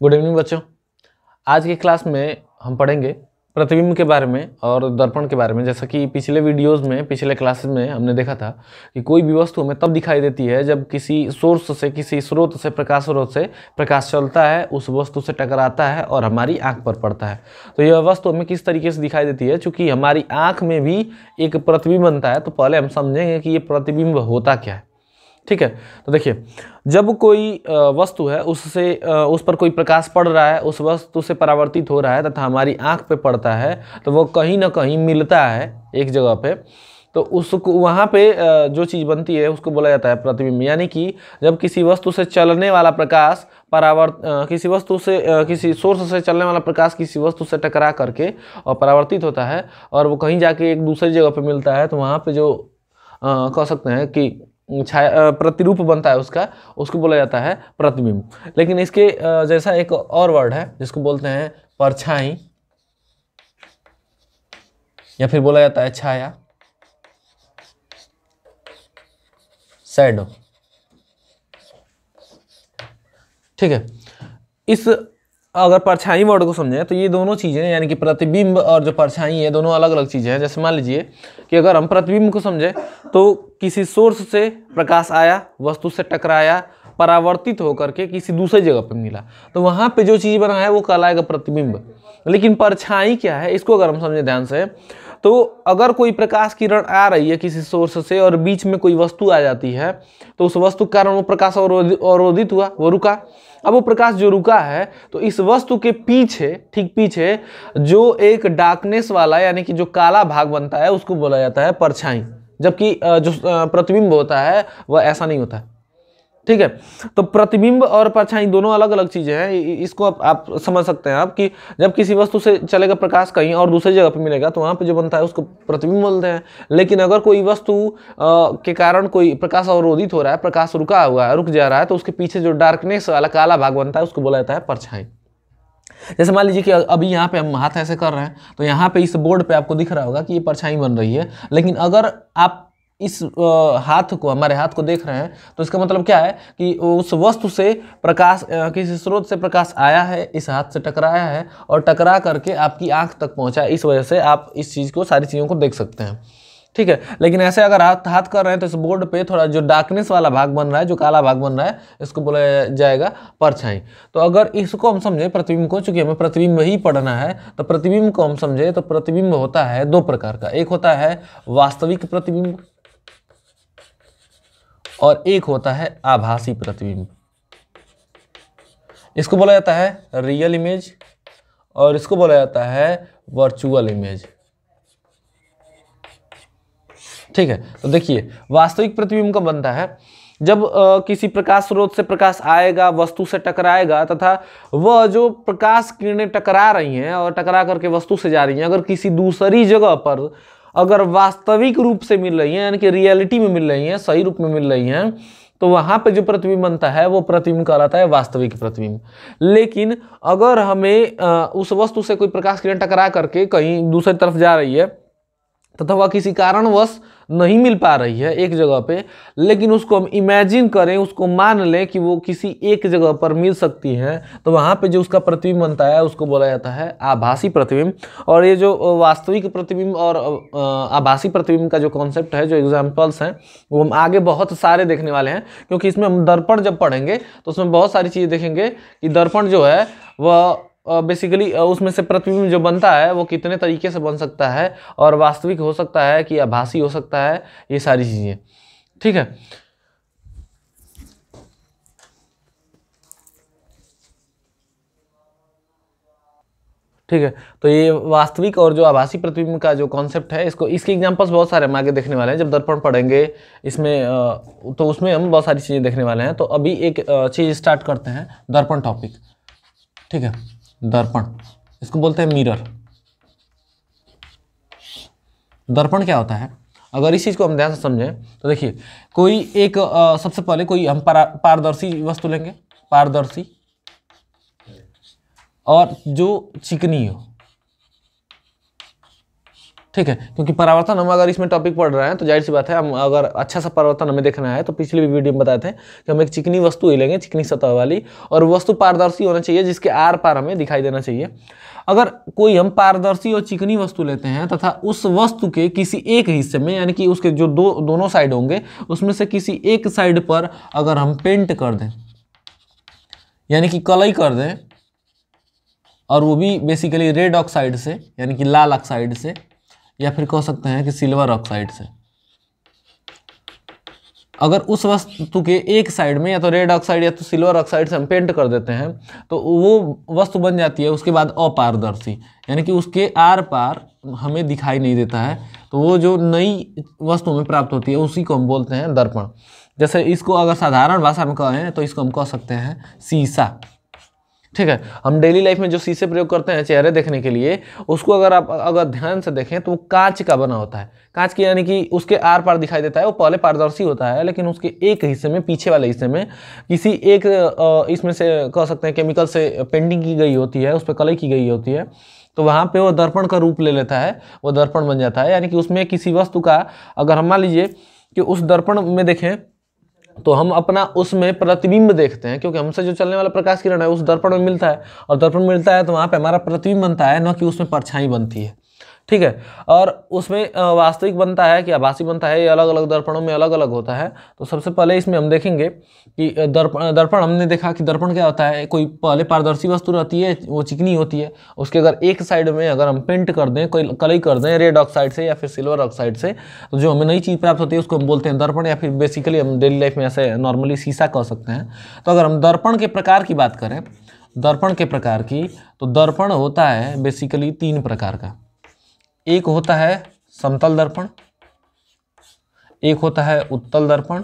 Good evening बच्चों। आज की क्लास में हम पढ़ेंगे प्रतिबिंब के बारे में और दर्पण के बारे में। जैसा कि पिछले वीडियोस में, पिछले क्लासेस में हमने देखा था कि कोई भी वस्तु हमें तब दिखाई देती है जब किसी सोर्स से, किसी स्रोत से, प्रकाश स्रोत से प्रकाश चलता है, उस वस्तु से टकराता है और हमारी आंख पर पड़ता है। तो यह वस्तु हमें किस तरीके से दिखाई देती है, चूंकि हमारी आंख में भी एक प्रतिबिंब बनता है, तो पहले हम समझेंगे कि ये प्रतिबिंब होता क्या है। ठीक है, तो देखिए, जब कोई वस्तु है, उससे उस पर कोई प्रकाश पड़ रहा है, उस वस्तु से परावर्तित हो रहा है तथा हमारी आंख पे पड़ता है, तो वो कहीं ना कहीं मिलता है एक जगह पे। तो उसको वहाँ पे जो चीज़ बनती है उसको बोला जाता है प्रतिबिंब। यानी कि जब किसी वस्तु से चलने वाला प्रकाश किसी वस्तु से किसी सोर्स से चलने वाला प्रकाश किसी वस्तु से टकरा करके और परावर्तित होता है और वो कहीं जाके एक दूसरी जगह पे मिलता है, तो वहाँ पे जो कह सकते हैं कि छाया प्रतिरूप बनता है उसका, उसको बोला जाता है प्रतिबिंब। लेकिन इसके जैसा एक और वर्ड है जिसको बोलते हैं परछाई, या फिर बोला जाता है छाया, शैडो। ठीक है, इस अगर परछाई वर्ड को समझें तो ये दोनों चीज़ें, यानी कि प्रतिबिंब और जो परछाई है, दोनों अलग अलग चीज़ें हैं। जैसे मान लीजिए कि अगर हम प्रतिबिंब को समझें तो किसी सोर्स से प्रकाश आया, वस्तु से टकराया, परावर्तित होकर के किसी दूसरी जगह पर मिला, तो वहाँ पे जो चीज़ बना है वो कहलाएगा प्रतिबिंब। लेकिन परछाई क्या है, इसको अगर हम समझें ध्यान से, तो अगर कोई प्रकाश किरण आ रही है किसी सोर्स से और बीच में कोई वस्तु आ जाती है, तो उस वस्तु के कारण वो प्रकाश अवरोधित हुआ, वो रुका। अब वो प्रकाश जो रुका है, तो इस वस्तु के पीछे, ठीक पीछे जो एक डार्कनेस वाला, यानी कि जो काला भाग बनता है, उसको बोला जाता है परछाई। जबकि जो प्रतिबिंब होता है वह ऐसा नहीं होता है। ठीक है, तो प्रतिबिंब और परछाई दोनों अलग अलग चीजें हैं। इसको आप समझ सकते हैं आप कि जब किसी वस्तु से चलेगा प्रकाश कहीं और दूसरी जगह पे मिलेगा, तो वहां पे जो बनता है उसको प्रतिबिंब बोलते हैं। लेकिन अगर कोई वस्तु के कारण कोई प्रकाश अवरोधित हो रहा है, प्रकाश रुका हुआ है, रुक जा रहा है, तो उसके पीछे जो डार्कनेस वाला काला भाग बनता है उसको बोला जाता है परछाई। जैसे मान लीजिए कि अभी यहाँ पे हम हाथ ऐसे कर रहे हैं, तो यहाँ पे इस बोर्ड पे आपको दिख रहा होगा कि ये परछाई बन रही है। लेकिन अगर आप इस हाथ को, हमारे हाथ को देख रहे हैं, तो इसका मतलब क्या है कि उस वस्तु से प्रकाश, किसी स्रोत से प्रकाश आया है, इस हाथ से टकराया है और टकरा करके आपकी आंख तक पहुंचा है। इस वजह से आप इस चीज़ को, सारी चीज़ों को देख सकते हैं। ठीक है, लेकिन ऐसे अगर आप हाथ कर रहे हैं तो इस बोर्ड पे थोड़ा जो डार्कनेस वाला भाग बन रहा है, जो काला भाग बन रहा है, इसको बोला जाएगा परछाई। तो अगर इसको हम समझे प्रतिबिंब को, चूंकि हमें प्रतिबिंब ही पढ़ना है, तो प्रतिबिंब को हम समझे तो प्रतिबिंब होता है दो प्रकार का। एक होता है वास्तविक प्रतिबिंब और एक होता है आभासी प्रतिबिंब। इसको बोला जाता है रियल इमेज और इसको बोला जाता है वर्चुअल इमेज। ठीक है, तो देखिए, वास्तविक प्रतिबिंब कब बनता है, जब किसी प्रकाश स्रोत से प्रकाश आएगा, वस्तु से टकराएगा, तथा वह जो प्रकाश किरणें टकरा रही हैं और टकरा करके वस्तु से जा रही हैं, अगर किसी दूसरी जगह पर अगर वास्तविक रूप से मिल रही हैं, यानी कि रियलिटी में मिल रही हैं, सही रूप में मिल रही हैं, तो वहां पे जो प्रतिबिंब बनता है वो प्रतिबिंब कहलाता है वास्तविक प्रतिबिंब। लेकिन अगर हमें उस वस्तु से कोई प्रकाश किरण टकरा करके कहीं दूसरी तरफ जा रही है तथा वह किसी कारणवश नहीं मिल पा रही है एक जगह पे, लेकिन उसको हम इमेजिन करें, उसको मान लें कि वो किसी एक जगह पर मिल सकती है, तो वहाँ पे जो उसका प्रतिबिंब बनता है उसको बोला जाता है आभासी प्रतिबिंब। और ये जो वास्तविक प्रतिबिंब और आभासी प्रतिबिंब का जो कॉन्सेप्ट है, जो एग्जाम्पल्स हैं, वो हम आगे बहुत सारे देखने वाले हैं, क्योंकि इसमें हम दर्पण जब पढ़ेंगे तो उसमें बहुत सारी चीज़ें देखेंगे कि दर्पण जो है वह बेसिकली उसमें से प्रतिबिंब जो बनता है वो कितने तरीके से बन सकता है, और वास्तविक हो सकता है कि आभासी हो सकता है, ये सारी चीजें। ठीक है, ठीक है, तो ये वास्तविक और जो आभासी प्रतिबिंब का जो कॉन्सेप्ट है, इसके एग्जांपल्स बहुत सारे हम आगे देखने वाले हैं जब दर्पण पढ़ेंगे इसमें, तो उसमें हम बहुत सारी चीज़ें देखने वाले हैं। तो अभी एक चीज़ स्टार्ट करते हैं, दर्पण टॉपिक। ठीक है, दर्पण, इसको बोलते हैं मिरर। दर्पण क्या होता है, अगर इस चीज़ को हम ध्यान से समझें तो देखिए, कोई एक सबसे पहले कोई हम पारदर्शी वस्तु लेंगे, पारदर्शी, और जो चिकनी हो। ठीक है, क्योंकि परावर्तन हम अगर इसमें टॉपिक पढ़ रहे हैं तो जाहिर सी बात है, हम अगर अच्छा सा परावर्तन हमें देखना है तो पिछली वीडियो में बताए थे कि हम एक चिकनी वस्तु ही लेंगे, चिकनी सतह वाली, और वस्तु पारदर्शी होना चाहिए जिसके आर पार हमें दिखाई देना चाहिए। अगर कोई हम पारदर्शी और चिकनी वस्तु लेते हैं तथा उस वस्तु के किसी एक हिस्से में, यानी कि उसके जो दोनों साइड होंगे उसमें से किसी एक साइड पर अगर हम पेंट कर दें, यानी कि कलई कर दें, और वो भी बेसिकली रेड ऑक्साइड से, यानी कि लाल ऑक्साइड से, या फिर कह सकते हैं कि सिल्वर ऑक्साइड से, अगर उस वस्तु के एक साइड में या तो रेड ऑक्साइड या तो सिल्वर ऑक्साइड से हम पेंट कर देते हैं तो वो वस्तु बन जाती है उसके बाद अपारदर्शी, यानी कि उसके आर पार हमें दिखाई नहीं देता है। तो वो जो नई वस्तु हमें प्राप्त होती है उसी को हम बोलते हैं दर्पण। जैसे इसको अगर साधारण भाषा में कहें तो इसको हम कह सकते हैं शीशा। ठीक है, हम डेली लाइफ में जो शीशे प्रयोग करते हैं चेहरे देखने के लिए, उसको अगर आप अगर ध्यान से देखें तो वो कांच का बना होता है। कांच की, यानी कि उसके आर पार दिखाई देता है, वो पहले पारदर्शी होता है लेकिन उसके एक हिस्से में, पीछे वाले हिस्से में किसी एक इसमें से कह सकते हैं केमिकल से पेंटिंग की गई होती है, उस पर कलई की गई होती है, तो वहाँ पे वो दर्पण का रूप ले लेता है, वो दर्पण बन जाता है। यानी कि उसमें किसी वस्तु का अगर हम मान लीजिए कि उस दर्पण में देखें तो हम अपना उसमें प्रतिबिंब देखते हैं, क्योंकि हमसे जो चलने वाला प्रकाश किरण है उस दर्पण में मिलता है, और दर्पण मिलता है तो वहाँ पे हमारा प्रतिबिंब बनता है, न कि उसमें परछाई बनती है। ठीक है, और उसमें वास्तविक बनता है कि आभासी बनता है, ये अलग अलग दर्पणों में अलग अलग होता है। तो सबसे पहले इसमें हम देखेंगे कि दर्पण हमने देखा कि दर्पण क्या होता है, कोई पहले पारदर्शी वस्तु रहती है, वो चिकनी होती है, उसके अगर एक साइड में अगर हम पेंट कर दें, कोई कलई कर दें रेड ऑक्साइड से या फिर सिल्वर ऑक्साइड से, तो जो हमें नई चीज़ प्राप्त होती है उसको हम बोलते हैं दर्पण, या फिर बेसिकली हम डेली लाइफ में ऐसे नॉर्मली शीशा कह सकते हैं। तो अगर हम दर्पण के प्रकार की बात करें, दर्पण के प्रकार की, तो दर्पण होता है बेसिकली 3 प्रकार का। एक होता है समतल दर्पण, एक होता है उत्तल दर्पण,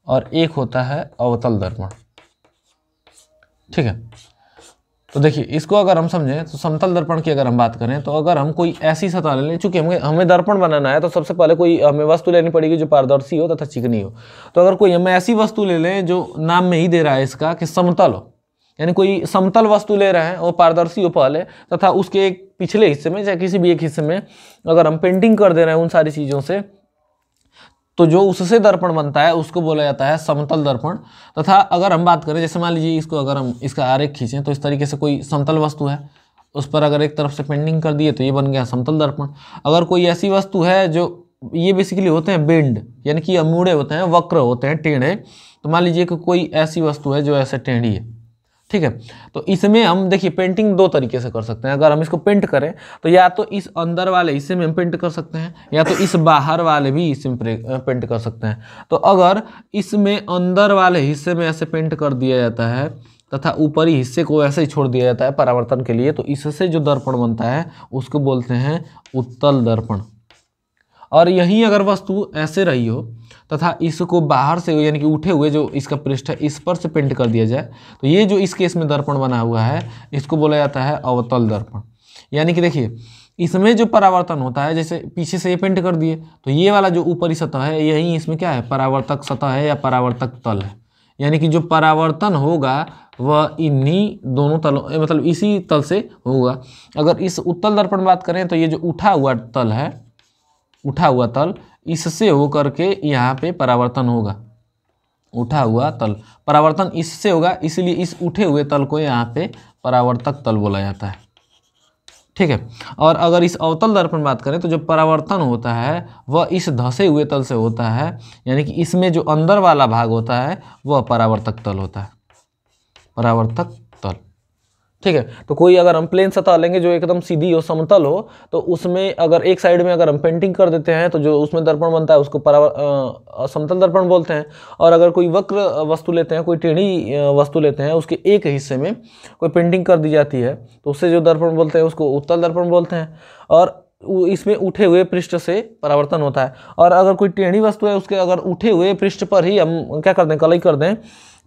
और एक होता है अवतल दर्पण। ठीक है, तो देखिए इसको अगर हम समझें तो समतल दर्पण की अगर हम बात करें तो अगर हम कोई ऐसी सतह ले लें, चूंकि हमें दर्पण बनाना है तो सबसे पहले कोई हमें वस्तु लेनी पड़ेगी जो पारदर्शी हो तथा चिकनी हो। तो अगर कोई हम ऐसी वस्तु ले लें जो नाम में ही दे रहा है इसका कि समतल हो, यानी कोई समतल वस्तु ले रहे हैं, वो पारदर्शी हो पहले, तथा उसके एक पिछले हिस्से में या किसी भी एक हिस्से में अगर हम पेंटिंग कर दे रहे हैं उन सारी चीज़ों से, तो जो उससे दर्पण बनता है उसको बोला जाता है समतल दर्पण। तथा अगर हम बात करें, जैसे मान लीजिए इसको अगर हम इसका आरेख खींचें तो इस तरीके से कोई समतल वस्तु है, उस पर अगर एक तरफ से पेंटिंग कर दिए तो ये बन गया समतल दर्पण। अगर कोई ऐसी वस्तु है जो, ये बेसिकली होते हैं बेंड, यानी कि मुड़े होते हैं, वक्र होते हैं, टेढ़े, तो मान लीजिए कि कोई ऐसी वस्तु है जो ऐसे टेढ़ी है। ठीक है, तो इसमें हम देखिए पेंटिंग 2 तरीके से कर सकते हैं। अगर हम इसको पेंट करें तो या तो इस अंदर वाले हिस्से में हम पेंट कर सकते हैं, या तो इस बाहर वाले भी हिस्से में पेंट कर सकते हैं। तो अगर इसमें अंदर वाले हिस्से में ऐसे पेंट कर दिया जाता है तथा ऊपरी हिस्से को ऐसे ही छोड़ दिया जाता है परावर्तन के लिए, तो इससे जो दर्पण बनता है उसको बोलते हैं उत्तल दर्पण। और यहीं अगर वस्तु ऐसे रही हो तथा इसको बाहर से, यानी कि उठे हुए जो इसका पृष्ठ है इस पर से पेंट कर दिया जाए, तो ये जो इस केस में दर्पण बना हुआ है इसको बोला जाता है अवतल दर्पण। यानी कि देखिए इसमें जो परावर्तन होता है, जैसे पीछे से ये पेंट कर दिए तो ये वाला जो ऊपरी सतह है यही इसमें क्या है, परावर्तक सतह है या परावर्तक तल है। यानी कि जो परावर्तन होगा वह इन्हीं दोनों तलों, मतलब इसी तल से होगा। अगर इस उत्तल दर्पण बात करें तो ये जो उठा हुआ तल है, उठा हुआ तल, इससे होकर के यहाँ पे परावर्तन होगा। उठा हुआ तल परावर्तन इससे होगा, इसलिए इस उठे हुए तल को यहाँ पे परावर्तक तल बोला जाता है। ठीक है, और अगर इस अवतल दर्पण बात करें तो जो परावर्तन होता है वह इस धंसे हुए तल से होता है, यानी कि इसमें जो अंदर वाला भाग होता है वह परावर्तक तल होता है, परावर्तक तल। ठीक है, तो कोई अगर हम प्लेन सतह लेंगे जो एकदम सीधी हो, समतल हो, तो उसमें अगर एक साइड में अगर हम पेंटिंग कर देते हैं तो जो उसमें दर्पण बनता है उसको समतल दर्पण बोलते हैं। और अगर कोई वक्र वस्तु लेते हैं, कोई टेढ़ी वस्तु लेते हैं, उसके एक हिस्से में कोई पेंटिंग कर दी जाती है तो उससे जो दर्पण बोलते हैं उसको उत्तल दर्पण बोलते हैं। और इसमें उठे हुए पृष्ठ से परावर्तन होता है। और अगर कोई टेढ़ी वस्तु है उसके अगर उठे हुए पृष्ठ पर ही हम क्या कर दें, कलई कर दें,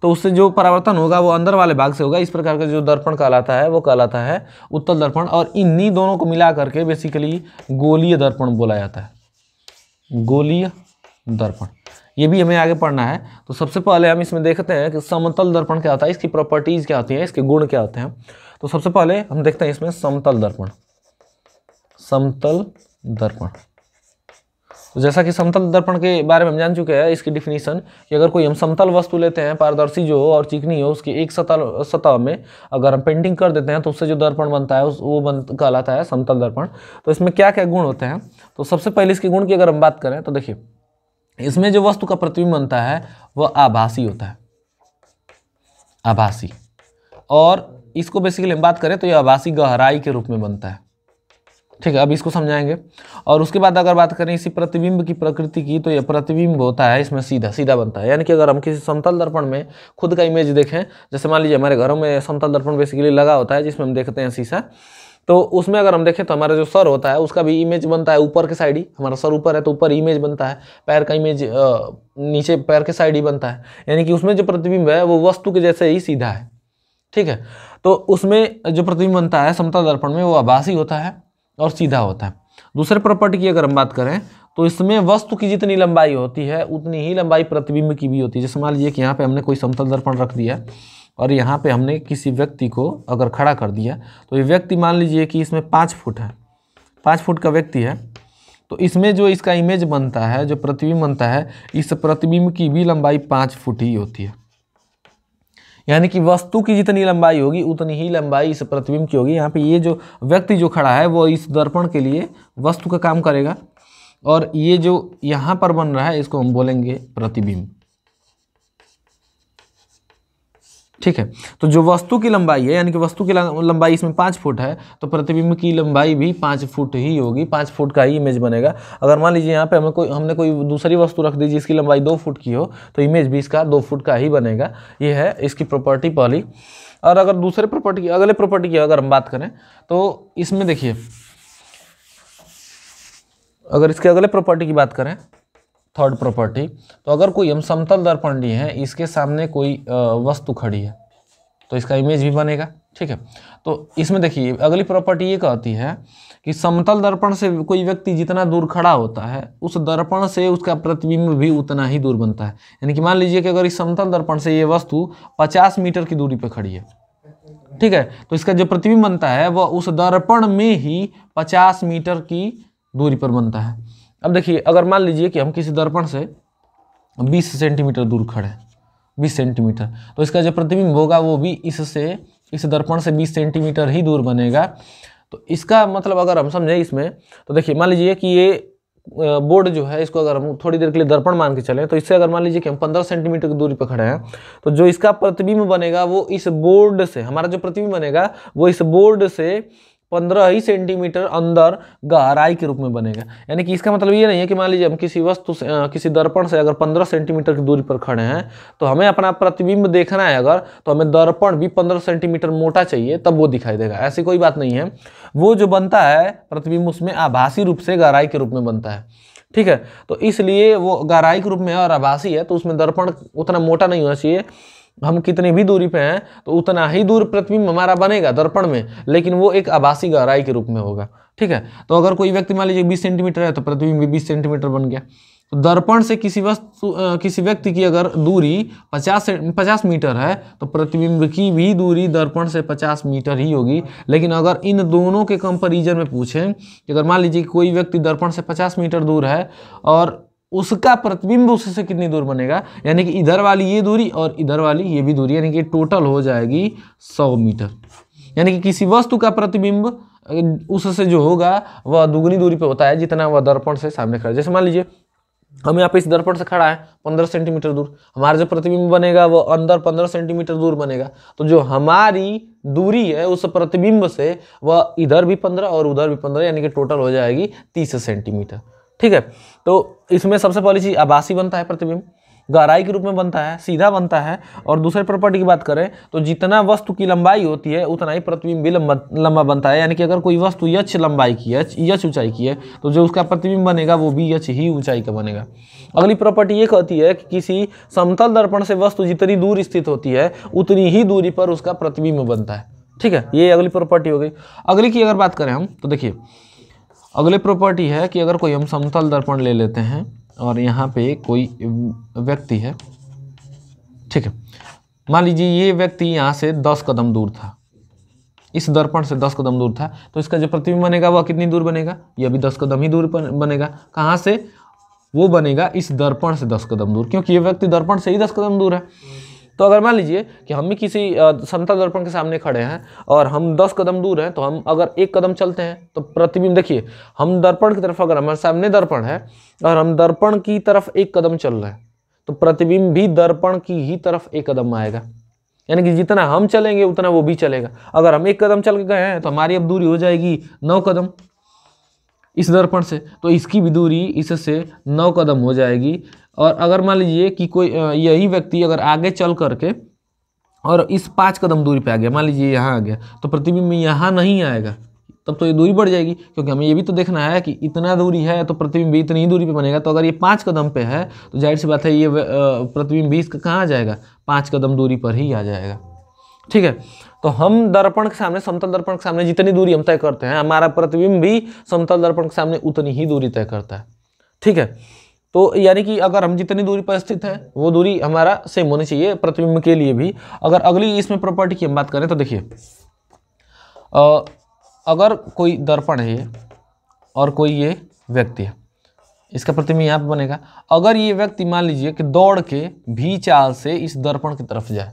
तो उससे जो परावर्तन होगा वो अंदर वाले भाग से होगा। इस प्रकार का जो दर्पण कहलाता है वो कहलाता है उत्तल दर्पण। और इन्हीं दोनों को मिला करके बेसिकली गोलीय दर्पण बोला जाता है, गोलीय दर्पण। ये भी हमें आगे पढ़ना है। तो सबसे पहले हम इसमें देखते हैं कि समतल दर्पण क्या होता है, इसकी प्रॉपर्टीज क्या होती हैं, इसके गुण क्या होते हैं। तो सबसे पहले हम देखते हैं इसमें समतल दर्पण। समतल दर्पण। तो जैसा कि समतल दर्पण के बारे में हम जान चुके हैं, इसकी डिफिनीशन कि अगर कोई हम समतल वस्तु लेते हैं, पारदर्शी जो हो और चिकनी हो, उसकी एक सतह में अगर हम पेंटिंग कर देते हैं तो उससे जो दर्पण बनता है वो कहलाता है समतल दर्पण। तो इसमें क्या क्या गुण होते हैं? तो सबसे पहले इसके गुण की अगर हम बात करें तो देखिए, इसमें जो वस्तु का प्रतिबिंब बनता है वह आभासी होता है, आभासी। और इसको बेसिकली हम बात करें तो यह आभासी गहराई के रूप में बनता है। ठीक है, अब इसको समझाएंगे। और उसके बाद अगर बात करें इसी प्रतिबिंब की प्रकृति की, तो यह प्रतिबिंब होता है इसमें सीधा सीधा बनता है। यानी कि अगर हम किसी समतल दर्पण में खुद का इमेज देखें, जैसे मान लीजिए हमारे घरों में समतल दर्पण बेसिकली लगा होता है जिसमें हम देखते हैं शीशा, तो उसमें अगर हम देखें तो हमारा जो सर होता है उसका भी इमेज बनता है ऊपर के साइड ही। हमारा सर ऊपर है तो ऊपर इमेज बनता है, पैर का इमेज नीचे पैर के साइड ही बनता है। यानी कि उसमें जो प्रतिबिंब है वो वस्तु के जैसे ही सीधा है। ठीक है, तो उसमें जो प्रतिबिंब बनता है समतल दर्पण में वो आभासी होता है और सीधा होता है। दूसरे प्रॉपर्टी की अगर हम बात करें तो इसमें वस्तु की जितनी लंबाई होती है उतनी ही लंबाई प्रतिबिंब की भी होती है। जैसे मान लीजिए कि यहाँ पे हमने कोई समतल दर्पण रख दिया और यहाँ पे हमने किसी व्यक्ति को अगर खड़ा कर दिया, तो ये व्यक्ति मान लीजिए कि इसमें 5 फुट है, 5 फुट का व्यक्ति है, तो इसमें जो इसका इमेज बनता है, जो प्रतिबिंब बनता है, इस प्रतिबिंब की भी लंबाई 5 फुट ही होती है। यानी कि वस्तु की जितनी लंबाई होगी उतनी ही लंबाई इस प्रतिबिंब की होगी। यहाँ पे ये जो व्यक्ति जो खड़ा है वो इस दर्पण के लिए वस्तु का काम करेगा, और ये जो यहाँ पर बन रहा है इसको हम बोलेंगे प्रतिबिंब। ठीक है, तो जो वस्तु की लंबाई है, यानी कि वस्तु की लंबाई इसमें 5 फुट है, तो प्रतिबिंब की लंबाई भी 5 फुट ही होगी, 5 फुट का ही इमेज बनेगा। अगर मान लीजिए यहाँ पे हमने कोई दूसरी वस्तु रख दी जिसकी लंबाई 2 फुट की हो, तो इमेज भी इसका 2 फुट का ही बनेगा। ये है इसकी प्रॉपर्टी पहली। और अगर दूसरे प्रॉपर्टी की, अगले प्रॉपर्टी की अगर हम बात करें तो इसमें देखिए, अगर इसके अगले प्रॉपर्टी की बात करें, थर्ड प्रॉपर्टी, तो अगर कोई हम समतल दर्पण लिए हैं, इसके सामने कोई वस्तु खड़ी है तो इसका इमेज भी बनेगा। ठीक है, तो इसमें देखिए अगली प्रॉपर्टी ये कहती है कि समतल दर्पण से कोई व्यक्ति जितना दूर खड़ा होता है उस दर्पण से उसका प्रतिबिंब भी उतना ही दूर बनता है। यानी कि मान लीजिए कि अगर इस समतल दर्पण से ये वस्तु 50 मीटर की दूरी पर खड़ी है, ठीक है, तो इसका जो प्रतिबिंब बनता है वह उस दर्पण में ही 50 मीटर की दूरी पर बनता है। अब देखिए, अगर मान लीजिए कि हम किसी दर्पण से 20 सेंटीमीटर दूर खड़े हैं, 20 सेंटीमीटर, तो इसका जो प्रतिबिंब होगा वो भी इस दर्पण से 20 सेंटीमीटर ही दूर बनेगा। तो इसका मतलब अगर हम समझें इसमें, तो देखिए मान लीजिए कि ये बोर्ड जो है, इसको अगर हम थोड़ी देर के लिए दर्पण मान के चलें, तो इससे अगर मान लीजिए कि हम 15 सेंटीमीटर की दूरी पर खड़े हैं, तो जो इसका प्रतिबिंब बनेगा वो इस बोर्ड से, हमारा जो प्रतिबिंब बनेगा वो इस बोर्ड से 15 ही सेंटीमीटर अंदर गहराई के रूप में बनेगा। यानी कि इसका मतलब ये नहीं है कि मान लीजिए हम किसी वस्तु से, किसी दर्पण से अगर 15 सेंटीमीटर की दूरी पर खड़े हैं तो हमें अपना प्रतिबिंब देखना है अगर, तो हमें दर्पण भी 15 सेंटीमीटर मोटा चाहिए तब वो दिखाई देगा। ऐसी कोई बात नहीं है, वो जो बनता है प्रतिबिंब उसमें आभासी रूप से गहराई के रूप में बनता है। ठीक है, तो इसलिए वो गहराई के रूप में और आभासी है, तो उसमें दर्पण उतना मोटा नहीं होना चाहिए। हम कितनी भी दूरी पे हैं तो उतना ही दूर प्रतिबिंब हमारा बनेगा दर्पण में, लेकिन वो एक आभासी गहराई के रूप में होगा। ठीक है, तो अगर कोई व्यक्ति मान लीजिए 20 सेंटीमीटर है तो प्रतिबिंब भी 20 सेंटीमीटर बन गया। तो दर्पण से किसी व्यक्ति की अगर दूरी 50 मीटर है तो प्रतिबिंब की भी दूरी दर्पण से 50 मीटर ही होगी। लेकिन अगर इन दोनों के कंपैरिजन में पूछें कि अगर मान लीजिए कोई व्यक्ति दर्पण से 50 मीटर दूर है और उसका प्रतिबिंब उससे कितनी दूर बनेगा, यानी कि इधर वाली ये दूरी और इधर वाली ये भी दूरी, यानी कि टोटल हो जाएगी 100 मीटर। यानी कि किसी वस्तु का प्रतिबिंब उससे जो होगा वह दुगनी दूरी पे होता है जितना वह दर्पण से सामने खड़ा है। जैसे मान लीजिए हम यहाँ पे इस दर्पण से खड़ा है 15 सेंटीमीटर दूर, हमारा जो प्रतिबिंब बनेगा वो अंदर 15 सेंटीमीटर दूर बनेगा। तो जो हमारी दूरी है उस प्रतिबिंब से वह इधर भी 15 और उधर भी 15, यानी कि टोटल हो जाएगी 30 सेंटीमीटर। ठीक है, तो इसमें सबसे पहली चीज आभासी बनता है प्रतिबिंब, गहराई के रूप में बनता है, सीधा बनता है। और दूसरे प्रॉपर्टी की बात करें तो जितना वस्तु की लंबाई होती है उतना ही प्रतिबिंब भी लंबा बनता है। यानी कि अगर कोई वस्तु यच लंबाई की है, यच ऊंचाई की है, तो जो उसका प्रतिबिंब बनेगा वो भी यच ही ऊंचाई का बनेगा। अगली प्रॉपर्टी ये कहती है कि किसी समतल दर्पण से वस्तु जितनी दूर स्थित होती है उतनी ही दूरी पर उसका प्रतिबिंब बनता है। ठीक है, ये अगली प्रॉपर्टी हो गई। अगली की अगर बात करें हम तो देखिए, अगले प्रॉपर्टी है कि अगर कोई हम समतल दर्पण ले लेते हैं और यहाँ पे कोई व्यक्ति है, ठीक है, मान लीजिए ये व्यक्ति यहाँ से 10 कदम दूर था, इस दर्पण से 10 कदम दूर था, तो इसका जो प्रतिबिंब बनेगा वह कितनी दूर बनेगा, यह भी 10 कदम ही दूर बनेगा। कहाँ से, वो बनेगा इस दर्पण से 10 कदम दूर, क्योंकि ये व्यक्ति दर्पण से ही 10 कदम दूर है। तो अगर मान लीजिए कि हम भी किसी समतल दर्पण के सामने खड़े हैं और हम 10 कदम दूर हैं, तो हम अगर 1 कदम चलते हैं तो प्रतिबिंब, देखिए हम दर्पण की तरफ, अगर हमारे सामने दर्पण है और हम दर्पण की तरफ 1 कदम चल रहे हैं, तो प्रतिबिंब भी दर्पण की ही तरफ 1 कदम आएगा, यानी कि जितना हम चलेंगे उतना वो भी चलेगा। अगर हम 1 कदम चल के गए हैं तो हमारी अब दूरी हो जाएगी 9 कदम इस दर्पण से, तो इसकी भी दूरी इससे 9 कदम हो जाएगी। और अगर मान लीजिए कि कोई यही व्यक्ति अगर आगे चल करके और इस 5 कदम दूरी पे आ गया, मान लीजिए यहाँ आ गया, तो प्रतिबिंब यहाँ नहीं आएगा, तब तो ये दूरी बढ़ जाएगी, क्योंकि हमें ये भी तो देखना है कि इतना दूरी है तो प्रतिबिंब भी इतनी ही दूरी पे बनेगा। तो अगर ये 5 कदम पे है तो जाहिर सी बात है ये प्रतिबिंब भी इसका कहाँ आ जाएगा, 5 कदम दूरी पर ही आ जाएगा। ठीक है, तो हम दर्पण के सामने, समतल दर्पण के सामने जितनी दूरी हम तय करते हैं, हमारा प्रतिबिंब भी समतल दर्पण के सामने उतनी ही दूरी तय करता है। ठीक है, तो यानी कि अगर हम जितनी दूरी पर स्थित हैं वो दूरी हमारा सेम होनी चाहिए प्रतिबिंब के लिए भी। अगर अगली इसमें प्रॉपर्टी की हम बात करें तो देखिए, अगर कोई दर्पण है ये और कोई ये व्यक्ति है, इसका प्रतिबिंब यहाँ पे बनेगा। अगर ये व्यक्ति मान लीजिए कि दौड़ के भी चाल से इस दर्पण की तरफ जाए,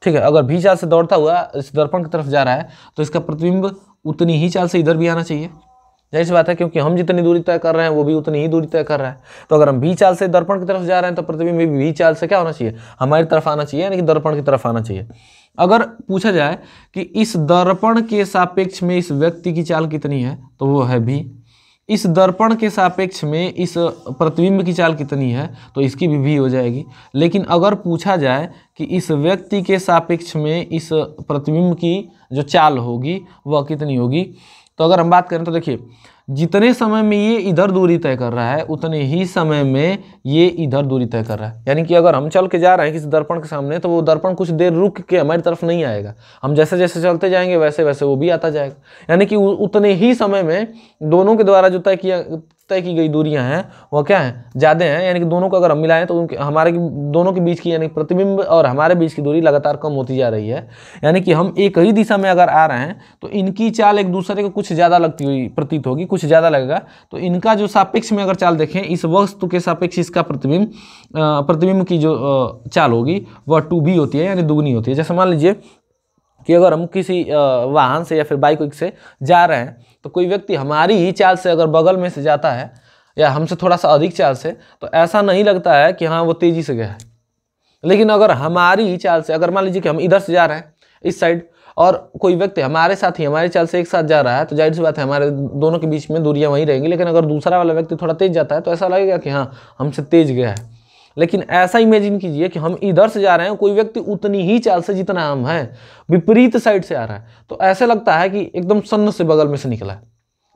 ठीक है, अगर भी चाल से दौड़ता हुआ इस दर्पण की तरफ जा रहा है, तो इसका प्रतिबिंब उतनी ही चाल से इधर भी आना चाहिए। जाहिर सी बात है, क्योंकि हम जितनी दूरी तय कर रहे हैं वो भी उतनी ही दूरी तय कर रहा है। तो अगर हम भी चाल से दर्पण की तरफ जा रहे हैं तो प्रतिबिंब भी चाल से क्या होना चाहिए, हमारी तरफ आना चाहिए, यानी कि दर्पण की तरफ आना चाहिए। अगर पूछा जाए कि इस दर्पण के सापेक्ष में इस व्यक्ति की चाल कितनी है, तो वो है भी। इस दर्पण के सापेक्ष में इस प्रतिबिंब की चाल कितनी है, तो इसकी भी हो जाएगी। लेकिन अगर पूछा जाए कि इस व्यक्ति के सापेक्ष में इस प्रतिबिंब की जो चाल होगी वह कितनी होगी, तो अगर हम बात करें तो देखिए, जितने समय में ये इधर दूरी तय कर रहा है उतने ही समय में ये इधर दूरी तय कर रहा है। यानी कि अगर हम चल के जा रहे हैं किसी दर्पण के सामने, तो वो दर्पण कुछ देर रुक के हमारी तरफ नहीं आएगा, हम जैसे जैसे चलते जाएंगे वैसे वैसे वो भी आता जाएगा। यानी कि उतने ही समय में दोनों के द्वारा जो तय की गई दूरियां हैं वह क्या हैं, ज़्यादा हैं। यानी कि दोनों को अगर हम मिलाएं तो उनके हमारे दोनों के बीच की, यानी प्रतिबिंब और हमारे बीच की दूरी लगातार कम होती जा रही है। यानी कि हम एक ही दिशा में अगर आ रहे हैं तो इनकी चाल एक दूसरे को कुछ ज़्यादा लगती हुई प्रतीत होगी, कुछ ज़्यादा लगेगा। तो इनका जो सापेक्ष में अगर चाल देखें, इस वस्तु के सापेक्ष इसका प्रतिबिंब की जो चाल होगी वह 2b होती है, यानी दुगनी होती है। जैसे मान लीजिए कि अगर हम किसी वाहन से या फिर बाइक से जा रहे हैं, तो कोई व्यक्ति हमारी ही चाल से अगर बगल में से जाता है या हमसे थोड़ा सा अधिक चाल से, तो ऐसा नहीं लगता है कि हाँ वो तेज़ी से गया है। लेकिन अगर हमारी ही चाल से, अगर मान लीजिए कि हम इधर से जा रहे हैं इस साइड और कोई व्यक्ति हमारे साथ ही हमारी चाल से एक साथ जा रहा है, तो जाहिर सी बात है हमारे दोनों के बीच में दूरियां वहीं रहेंगी। लेकिन अगर दूसरा वाला व्यक्ति थोड़ा तेज जाता है तो ऐसा लगेगा कि हाँ हमसे तेज गया है। लेकिन ऐसा इमेजिन कीजिए कि हम इधर से जा रहे हैं, कोई व्यक्ति उतनी ही चाल से जितना हम हैं विपरीत साइड से आ रहा है, तो ऐसा लगता है कि एकदम सन्न से बगल में से निकला है।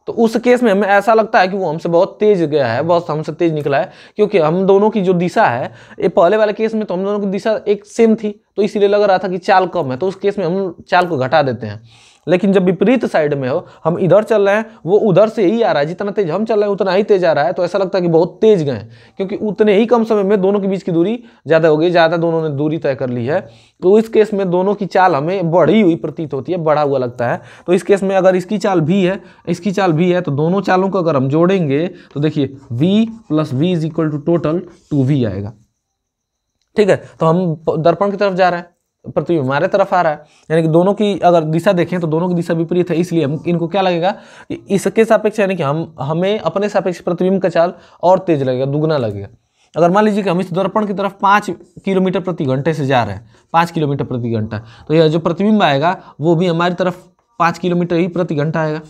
तो उस केस में हमें ऐसा लगता है कि वो हमसे बहुत तेज गया है, बहुत हमसे तेज निकला है, क्योंकि हम दोनों की जो दिशा है, ये पहले वाले केस में तो हम दोनों की दिशा एक सेम थी, तो इसीलिए लग रहा था कि चाल कम है, तो उस केस में हम चाल को घटा देते हैं। लेकिन जब विपरीत साइड में हो, हम इधर चल रहे हैं, वो उधर से ही आ रहा है, जितना तेज हम चल रहे हैं उतना ही तेज आ रहा है, तो ऐसा लगता है कि बहुत तेज गए, क्योंकि उतने ही कम समय में दोनों के बीच की दूरी ज़्यादा हो गई, ज़्यादा दोनों ने दूरी तय कर ली है। तो इस केस में दोनों की चाल हमें बढ़ी हुई प्रतीत होती है, बढ़ा हुआ लगता है। तो इस केस में अगर इसकी चाल भी है, इसकी चाल भी है, तो दोनों चालों को अगर हम जोड़ेंगे तो देखिए v + v = टोटल 2v आएगा। ठीक है, तो हम दर्पण की तरफ जा रहे हैं, प्रतिबिंब हमारे तरफ आ रहा है, यानी कि दोनों की अगर दिशा देखें तो दोनों की दिशा विपरीत है, इसलिए हम इनको क्या लगेगा कि इसके सापेक्ष, यानी कि हमें अपने सापेक्ष प्रतिबिंब का चाल और तेज लगेगा, दुगना लगेगा। अगर मान लीजिए कि हम इस दर्पण की तरफ 5 किलोमीटर प्रति घंटे से जा रहे हैं, 5 किलोमीटर प्रति घंटा, तो यह जो प्रतिबिंब आएगा वो भी हमारी तरफ 5 किलोमीटर ही प्रति घंटा आएगा।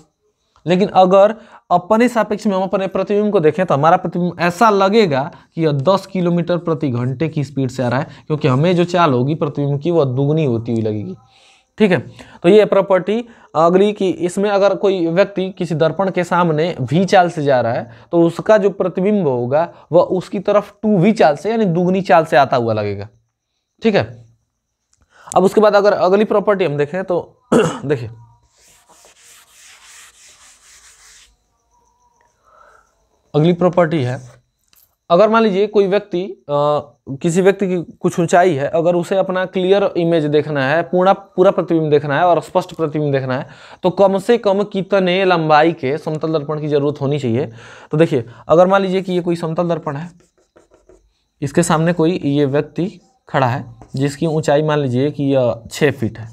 लेकिन अगर अपने सापेक्ष में हम अपने प्रतिबिंब को देखें तो हमारा प्रतिबिंब ऐसा लगेगा कि यह 10 किलोमीटर प्रति घंटे की स्पीड से आ रहा है, क्योंकि हमें जो चाल होगी प्रतिबिंब की वह दुगनी होती हुई लगेगी। ठीक है, तो ये प्रॉपर्टी अगली की, इसमें अगर कोई व्यक्ति किसी दर्पण के सामने v चाल से जा रहा है तो उसका जो प्रतिबिंब होगा वह उसकी तरफ 2v चाल से, यानी दुगनी चाल से आता हुआ लगेगा। ठीक है, अब उसके बाद अगर अगली प्रॉपर्टी हम देखें तो देखिए, अगली प्रॉपर्टी है अगर मान लीजिए कोई व्यक्ति किसी व्यक्ति की कुछ ऊंचाई है, अगर उसे अपना क्लियर इमेज देखना है, पूरा प्रतिबिंब देखना है और स्पष्ट प्रतिबिंब देखना है, तो कम से कम कितने लंबाई के समतल दर्पण की जरूरत होनी चाहिए। तो देखिए, अगर मान लीजिए कि ये कोई समतल दर्पण है, इसके सामने कोई ये व्यक्ति खड़ा है जिसकी ऊंचाई मान लीजिए कि 6 फीट है,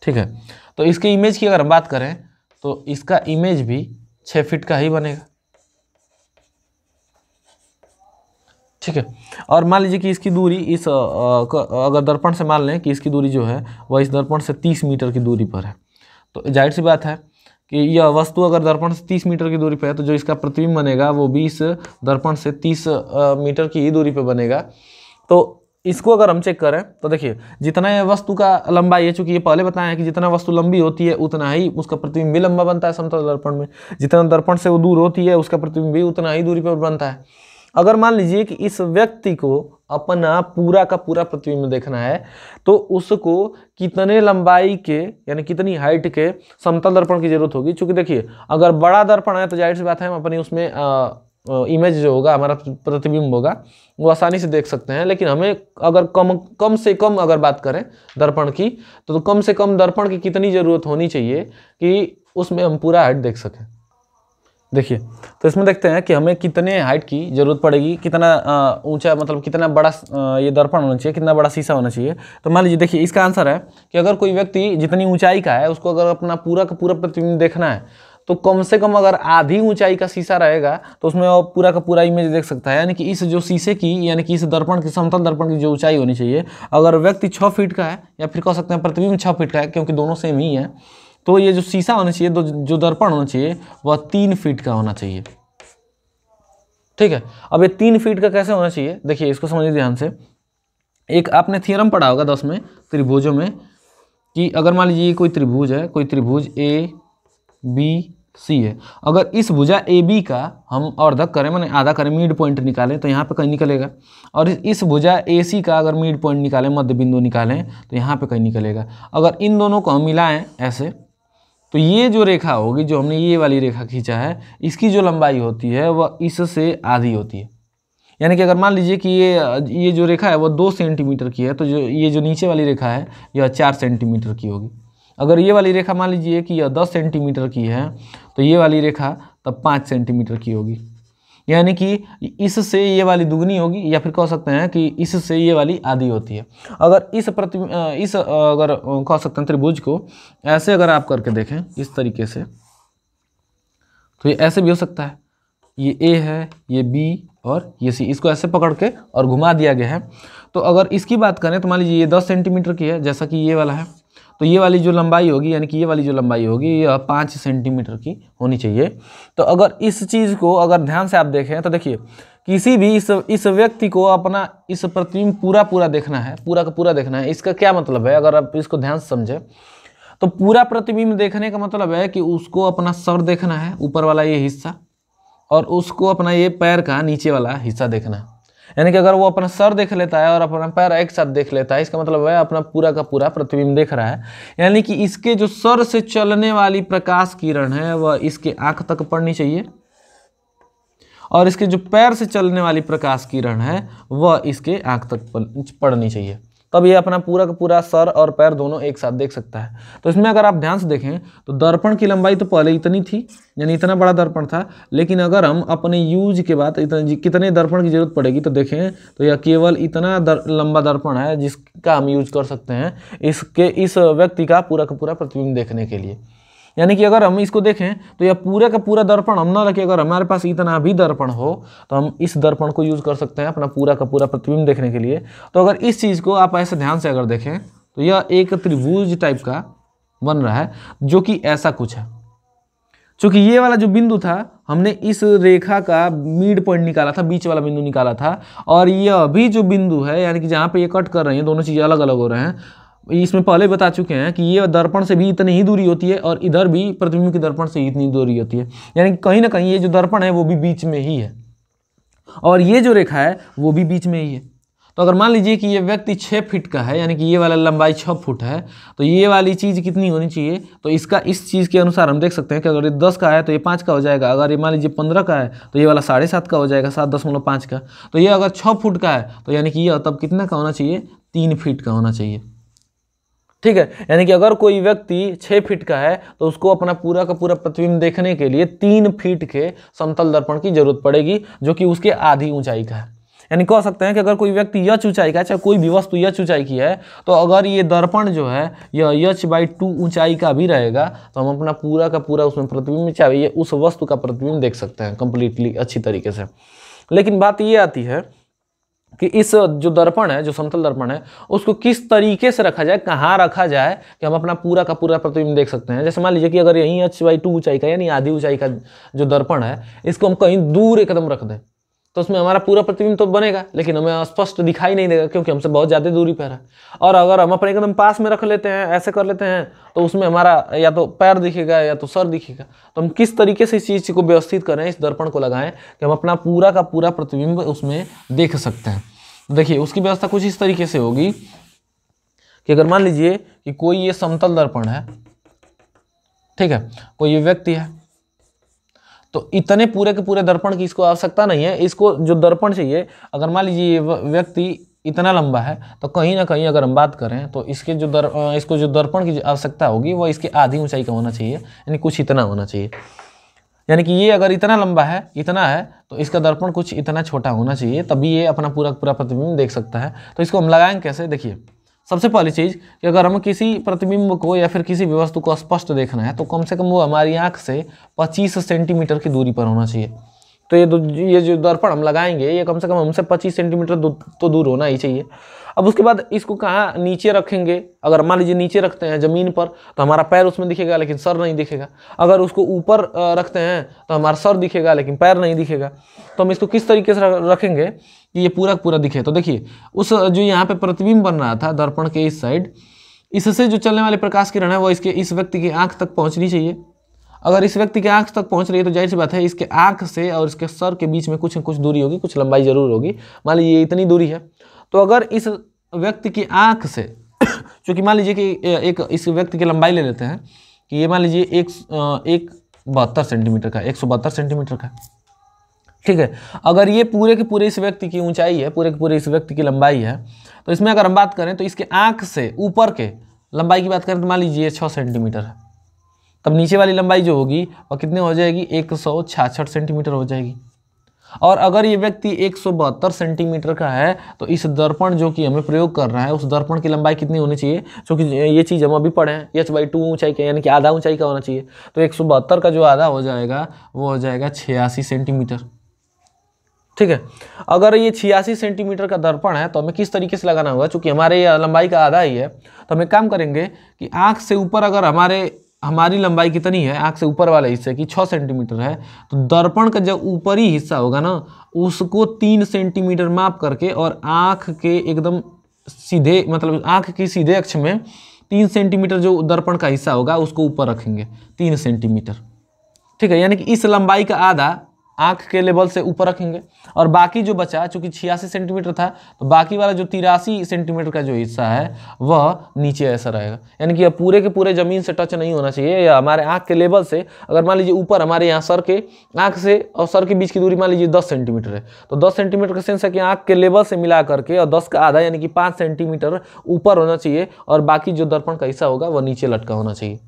ठीक है। तो इसके इमेज की अगर हम बात करें तो इसका इमेज भी 6 फीट का ही बनेगा, ठीक है। और मान लीजिए कि इसकी दूरी इस अगर दर्पण से मान लें कि इसकी दूरी जो है वह इस दर्पण से 30 मीटर की दूरी पर है, तो जाहिर सी बात है कि यह वस्तु अगर दर्पण से 30 मीटर की दूरी पर है तो जो इसका प्रतिबिंब बनेगा वो भी इस दर्पण से 30 मीटर की ही दूरी पर बनेगा। तो इसको अगर हम चेक करें तो देखिए, जितना यह वस्तु का लंबाई है, चूंकि ये पहले बताया है कि जितना वस्तु लंबी होती है उतना ही उसका प्रतिबिंब भी लंबा बनता है समतल दर्पण में, जितना दर्पण से वो दूर होती है उसका प्रतिबिंब भी उतना ही दूरी पर बनता है। अगर मान लीजिए कि इस व्यक्ति को अपना पूरा का पूरा प्रतिबिंब देखना है तो उसको कितने लंबाई के यानी कितनी हाइट के समतल दर्पण की जरूरत होगी। चूंकि देखिए, अगर बड़ा दर्पण है तो जाहिर सी बात है हम अपनी उसमें इमेज जो होगा, हमारा प्रतिबिंब होगा, वो आसानी से देख सकते हैं। लेकिन हमें अगर कम से कम अगर बात करें दर्पण की तो कम से कम दर्पण की कितनी ज़रूरत होनी चाहिए कि उसमें हम पूरा हाइट देख सकें। देखिए, तो इसमें देखते हैं कि हमें कितने हाइट की ज़रूरत पड़ेगी, कितना ऊंचा, मतलब कितना बड़ा ये दर्पण होना चाहिए, कितना बड़ा शीशा होना चाहिए। तो मान लीजिए, देखिए इसका आंसर है कि अगर कोई व्यक्ति जितनी ऊंचाई का है उसको अगर अपना पूरा का पूरा प्रतिबिंब देखना है तो कम से कम अगर आधी ऊंचाई का शीशा रहेगा तो उसमें वो पूरा का पूरा इमेज देख सकता है। यानी कि इस जो शीशे की यानी कि इस दर्पण की समतल दर्पण की जो ऊंचाई होनी चाहिए, अगर व्यक्ति 6 फीट का है या फिर कह सकते हैं प्रतिबिंब 6 फीट का है, क्योंकि दोनों सेम ही है, तो ये जो शीशा होना चाहिए, जो दर्पण होना चाहिए वह 3 फीट का होना चाहिए, ठीक है। अब ये 3 फीट का कैसे होना चाहिए, देखिए इसको समझिए ध्यान से। एक आपने थ्योरम पढ़ा होगा 10 में त्रिभुजों में कि अगर मान लीजिए कोई त्रिभुज है, कोई त्रिभुज ABC है, अगर इस भुजा AB का हम अर्धक करें, माने आधा करें, मिड पॉइंट निकालें तो यहाँ पे कहीं निकलेगा, और इस भुजा AC का अगर मिड पॉइंट निकालें, मध्य बिंदु निकालें तो यहाँ पे कहीं निकलेगा। अगर इन दोनों को हम मिलाएं ऐसे तो ये जो रेखा होगी, जो हमने ये वाली रेखा खींचा है, इसकी जो लंबाई होती है वह इससे आधी होती है। यानी कि अगर मान लीजिए कि ये जो रेखा है वो 2 सेंटीमीटर की है, तो ये जो नीचे वाली रेखा है यह 4 सेंटीमीटर की होगी। अगर ये वाली रेखा मान लीजिए कि यह 10 सेंटीमीटर की है तो ये वाली रेखा तब 5 सेंटीमीटर की होगी। यानी कि इससे ये वाली दुगनी होगी, या फिर कह सकते हैं कि इससे ये वाली आधी होती है। अगर अगर कह सकते हैं त्रिभुज को ऐसे अगर आप करके देखें इस तरीके से, तो ये ऐसे भी हो सकता है, ये A है, ये B और ये C, इसको ऐसे पकड़ के और घुमा दिया गया है। तो अगर इसकी बात करें तो मान लीजिए ये 10 सेंटीमीटर की है जैसा कि ये वाला है, तो ये वाली जो लंबाई होगी, यानी कि ये वाली जो लंबाई होगी यह 5 सेंटीमीटर की होनी चाहिए। तो अगर इस चीज़ को अगर ध्यान से आप देखें तो देखिए, किसी भी इस व्यक्ति को अपना इस प्रतिबिंब पूरा देखना है, पूरा का पूरा देखना है। इसका क्या मतलब है, अगर आप इसको ध्यान से समझें तो पूरा प्रतिबिंब देखने का मतलब है कि उसको अपना सर देखना है, ऊपर वाला ये हिस्सा, और उसको अपना ये पैर का नीचे वाला हिस्सा देखना है। यानी कि अगर वो अपना सर देख लेता है और अपना पैर एक साथ देख लेता है, इसका मतलब है अपना पूरा का पूरा प्रतिबिंब देख रहा है। यानी कि इसके जो सर से चलने वाली प्रकाश किरण है वह इसके आंख तक पड़नी चाहिए, और इसके जो पैर से चलने वाली प्रकाश किरण है वह इसके आंख तक पड़नी चाहिए, तब ये अपना पूरा का पूरा सर और पैर दोनों एक साथ देख सकता है। तो इसमें अगर आप ध्यान से देखें तो दर्पण की लंबाई तो पहले इतनी थी, यानी इतना बड़ा दर्पण था, लेकिन अगर हम अपने यूज के बाद कितने दर्पण की जरूरत पड़ेगी तो देखें तो यह केवल इतना लंबा दर्पण है जिसका हम यूज कर सकते हैं इस व्यक्ति का पूरा प्रतिबिंब देखने के लिए। यानी कि अगर हम इसको देखें तो यह पूरा का पूरा दर्पण हम ना रखें, अगर हमारे पास इतना भी दर्पण हो तो हम इस दर्पण को यूज़ कर सकते हैं अपना पूरा का पूरा प्रतिबिंब देखने के लिए। तो अगर इस चीज़ को आप ऐसे ध्यान से अगर देखें तो यह एक त्रिभुज टाइप का बन रहा है, जो कि ऐसा कुछ है। चूँकि ये वाला जो बिंदु था हमने इस रेखा का मिड पॉइंट निकाला था, बीच वाला बिंदु निकाला था, और यह भी जो बिंदु है यानी कि जहाँ पे ये कट कर रहे हैं, दोनों चीज़ें अलग अलग हो रहे हैं, इसमें पहले बता चुके हैं कि ये दर्पण से भी इतनी ही दूरी होती है और इधर भी प्रतिबिंब की दर्पण से इतनी दूरी होती है। यानी कि कहीं ना कहीं ये जो दर्पण है वो भी बीच में ही है, और ये जो रेखा है वो भी बीच में ही है। तो अगर मान लीजिए कि ये व्यक्ति 6 फीट का है, यानी कि ये वाला लंबाई 6 फुट है, तो ये वाली चीज़ कितनी होनी चाहिए, तो इसका इस चीज़ के अनुसार हम देख सकते हैं कि अगर ये 10 का है तो ये 5 का हो जाएगा, अगर ये मान लीजिए 15 का है तो ये वाला 7.5 का हो जाएगा, 7.5 का। तो ये अगर 6 फुट का है तो यानी कि ये तब कितना का होना चाहिए, 3 फीट का होना चाहिए। ठीक है, यानी कि अगर कोई व्यक्ति 6 फीट का है तो उसको अपना पूरा का पूरा प्रतिबिंब देखने के लिए 3 फीट के समतल दर्पण की जरूरत पड़ेगी, जो कि उसके आधी ऊंचाई का है। यानी कह सकते हैं कि अगर कोई व्यक्ति यच ऊंचाई का है, चाहे कोई भी वस्तु यच ऊंचाई की है, तो अगर ये दर्पण जो है यह h/2 ऊंचाई का भी रहेगा तो हम अपना पूरा का पूरा उसमें प्रतिबिंब चाहिए उस वस्तु का प्रतिबिंब देख सकते हैं कंप्लीटली अच्छी तरीके से। लेकिन बात ये आती है कि इस जो दर्पण है, जो समतल दर्पण है, उसको किस तरीके से रखा जाए, कहाँ रखा जाए कि हम अपना पूरा का पूरा प्रतिबिंब देख सकते हैं। जैसे मान लीजिए कि अगर यहीं h/2 ऊंचाई का यानी आधी ऊंचाई का जो दर्पण है, इसको हम कहीं दूर एकदम रख दें तो उसमें हमारा पूरा प्रतिबिंब तो बनेगा, लेकिन हमें स्पष्ट दिखाई नहीं देगा क्योंकि हमसे बहुत ज़्यादा दूरी पर है। और अगर हम अपने एकदम पास में रख लेते हैं, ऐसे कर लेते हैं, तो उसमें हमारा या तो पैर दिखेगा या तो सर दिखेगा। तो हम किस तरीके से इस चीज़ को व्यवस्थित करें, इस दर्पण को लगाएं कि हम अपना पूरा का पूरा प्रतिबिंब उसमें देख सकते हैं। देखिए, उसकी व्यवस्था कुछ इस तरीके से होगी कि अगर मान लीजिए कि कोई ये समतल दर्पण है, ठीक है, कोई ये व्यक्ति है, तो इतने पूरे के पूरे दर्पण की इसको आवश्यकता नहीं है। इसको जो दर्पण चाहिए, अगर मान लीजिए ये व्यक्ति इतना लंबा है तो कहीं ना कहीं अगर हम बात करें तो इसके इसको जो दर्पण की आवश्यकता होगी वो इसके आधी ऊंचाई का होना चाहिए, यानी कुछ इतना होना चाहिए। यानी कि ये अगर इतना लंबा है, इतना है, तो इसका दर्पण कुछ इतना छोटा होना चाहिए, तभी ये अपना पूरा पूरा प्रतिबिंब देख सकता है। तो इसको हम लगाएंगे कैसे, देखिए, सबसे पहली चीज़ कि अगर हमें किसी प्रतिबिंब को या फिर किसी भी वस्तु को स्पष्ट देखना है तो कम से कम वो हमारी आंख से 25 सेंटीमीटर की दूरी पर होना चाहिए। तो ये जो दर्पण हम लगाएंगे ये कम से कम हमसे 25 सेंटीमीटर तो दूर होना ही चाहिए। अब उसके बाद इसको कहाँ नीचे रखेंगे, अगर मान लीजिए नीचे रखते हैं ज़मीन पर तो हमारा पैर उसमें दिखेगा लेकिन सर नहीं दिखेगा। अगर उसको ऊपर रखते हैं तो हमारा सर दिखेगा लेकिन पैर नहीं दिखेगा। तो हम इसको किस तरीके से रखेंगे कि ये पूरा पूरा दिखे। तो देखिए, उस जो यहाँ पे प्रतिबिंब बन रहा था दर्पण के इस साइड, इससे जो चलने वाले प्रकाश किरण है वो इस व्यक्ति की आँख तक पहुँचनी चाहिए। अगर इस व्यक्ति के आँख तक पहुँच रही है तो जाहिर सी बात है इसके आँख से और इसके सर के बीच में कुछ दूरी होगी, कुछ लंबाई जरूर होगी। मान लीजिए इतनी दूरी है, तो अगर इस व्यक्ति की आँख से चूँकि मान लीजिए कि इस व्यक्ति की लंबाई ले लेते हैं कि ये मान लीजिए 172 सेंटीमीटर का, 172 सेंटीमीटर का, ठीक है। अगर ये पूरे के पूरे इस व्यक्ति की ऊंचाई है, पूरे के पूरे इस व्यक्ति की लंबाई है, तो इसमें अगर हम बात करें तो इसके आँख से ऊपर के लंबाई की बात करें तो मान लीजिए 6 सेंटीमीटर है, तब नीचे वाली लंबाई जो होगी वह कितनी हो जाएगी, 166 सेंटीमीटर हो जाएगी। और अगर ये व्यक्ति 172 सेंटीमीटर का है तो इस दर्पण जो कि हमें प्रयोग कर रहा है उस दर्पण की लंबाई कितनी होनी चाहिए, क्योंकि ये चीज़ हम अभी पढ़े हैं h/2 ऊंचाई का, यानी कि आधा ऊंचाई का होना चाहिए। तो 172 का जो आधा हो जाएगा वो हो जाएगा 86 सेंटीमीटर, ठीक है। अगर ये 86 सेंटीमीटर का दर्पण है तो हमें किस तरीके से लगाना होगा, चूँकि हमारे लंबाई का आधा ही है, तो हम एक काम करेंगे कि आँख से ऊपर अगर हमारी लंबाई कितनी है आँख से ऊपर वाले हिस्से की 6 सेंटीमीटर है, तो दर्पण का जो ऊपरी हिस्सा होगा ना उसको 3 सेंटीमीटर माप करके और आँख के एकदम सीधे, मतलब आँख की सीधे अक्ष में 3 सेंटीमीटर जो दर्पण का हिस्सा होगा उसको ऊपर रखेंगे, 3 सेंटीमीटर, ठीक है। यानी कि इस लंबाई का आधा आँख के लेवल से ऊपर रखेंगे और बाकी जो बचा, चूँकि 86 सेंटीमीटर था, तो बाकी वाला जो 83 सेंटीमीटर का जो हिस्सा है वह नीचे ऐसा रहेगा। यानी कि पूरे के पूरे ज़मीन से टच नहीं होना चाहिए, या हमारे आँख के लेवल से अगर मान लीजिए ऊपर हमारे यहाँ सर के आँख से और सर के बीच की दूरी मान लीजिए 10 सेंटीमीटर है, तो 10 सेंटीमीटर का सेंस है कि आँख के लेवल से मिला करके और 10 का आधा यानी कि 5 सेंटीमीटर ऊपर होना चाहिए और बाकी जो दर्पण का हिस्सा होगा वह नीचे लटका होना चाहिए,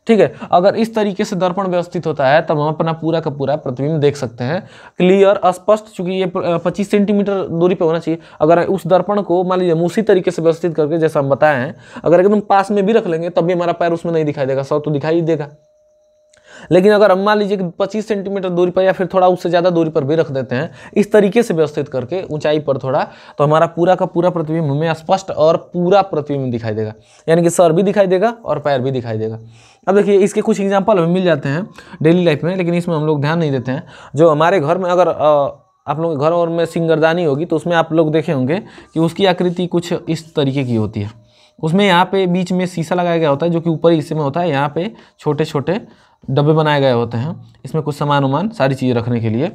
ठीक है। अगर इस तरीके से दर्पण व्यवस्थित होता है तब हम अपना पूरा का पूरा प्रतिबिंब देख सकते हैं क्लियर, स्पष्ट। चूंकि ये 25 सेंटीमीटर दूरी पे होना चाहिए। अगर उस दर्पण को मान लीजिए हम उसी तरीके से व्यवस्थित करके जैसा हम बताए हैं, अगर एकदम पास में भी रख लेंगे तब भी हमारा पैर उसमें नहीं दिखाई देगा, सर तो दिखाई ही देगा। लेकिन अगर हम मान लीजिए कि 25 सेंटीमीटर दूरी पर या फिर थोड़ा उससे ज़्यादा दूरी पर भी रख देते हैं इस तरीके से व्यवस्थित करके ऊंचाई पर थोड़ा, तो हमारा पूरा का पूरा प्रतिबिंब हमें स्पष्ट और पूरा प्रतिबिंब दिखाई देगा, यानी कि सर भी दिखाई देगा और पैर भी दिखाई देगा। अब देखिए, इसके कुछ एग्जाम्पल हमें मिल जाते हैं डेली लाइफ में, लेकिन इसमें हम लोग ध्यान नहीं देते हैं। जो हमारे घर में अगर आप लोगों के घर और में सिंगरदानी होगी तो उसमें आप लोग देखे होंगे कि उसकी आकृति कुछ इस तरीके की होती है। उसमें यहाँ पे बीच में शीशा लगाया गया होता है जो कि ऊपरी हिस्से में होता है। यहाँ पे छोटे छोटे डब्बे बनाए गए होते हैं, इसमें कुछ सामान वामान सारी चीज़ें रखने के लिए।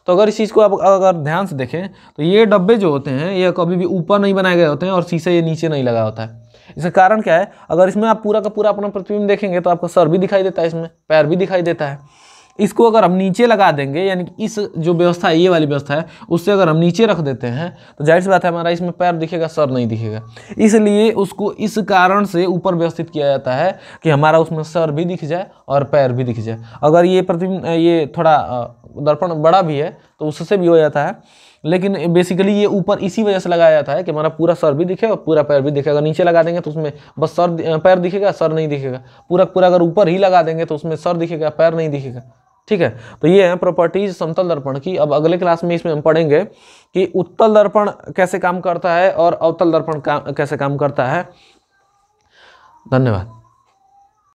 तो अगर इस चीज़ को आप अगर ध्यान से देखें तो ये डब्बे जो होते हैं ये कभी भी ऊपर नहीं बनाए गए होते हैं और शीशा ये नीचे नहीं लगा होता है। इसका कारण क्या है, अगर इसमें आप पूरा का पूरा अपना प्रतिबिंब देखेंगे तो आपका सर भी दिखाई देता है, इसमें पैर भी दिखाई देता है। इसको अगर हम नीचे लगा देंगे, यानी कि इस जो व्यवस्था है, ये वाली व्यवस्था है, उससे अगर हम नीचे रख देते हैं तो जाहिर सी बात है हमारा इसमें पैर दिखेगा, सर नहीं दिखेगा। इसलिए उसको इस कारण से ऊपर व्यवस्थित किया जाता है कि हमारा उसमें सर भी दिख जाए और पैर भी दिख जाए। अगर ये प्रतिबिंब ये थोड़ा दर्पण बड़ा भी है तो उससे भी हो जाता है, लेकिन बेसिकली ये ऊपर इसी वजह से लगाया जाता है कि हमारा पूरा सर भी दिखे और पूरा पैर भी दिखेगा। अगर नीचे लगा देंगे तो उसमें बस सर पैर दिखेगा, सर नहीं दिखेगा। पूरा पूरा अगर ऊपर ही लगा देंगे तो उसमें सर दिखेगा, पैर नहीं दिखेगा। ठीक है, तो ये है प्रॉपर्टीज समतल दर्पण की। अब अगले क्लास में इसमें हम पढ़ेंगे कि उत्तल दर्पण कैसे काम करता है और अवतल दर्पण कैसे काम करता है। धन्यवाद।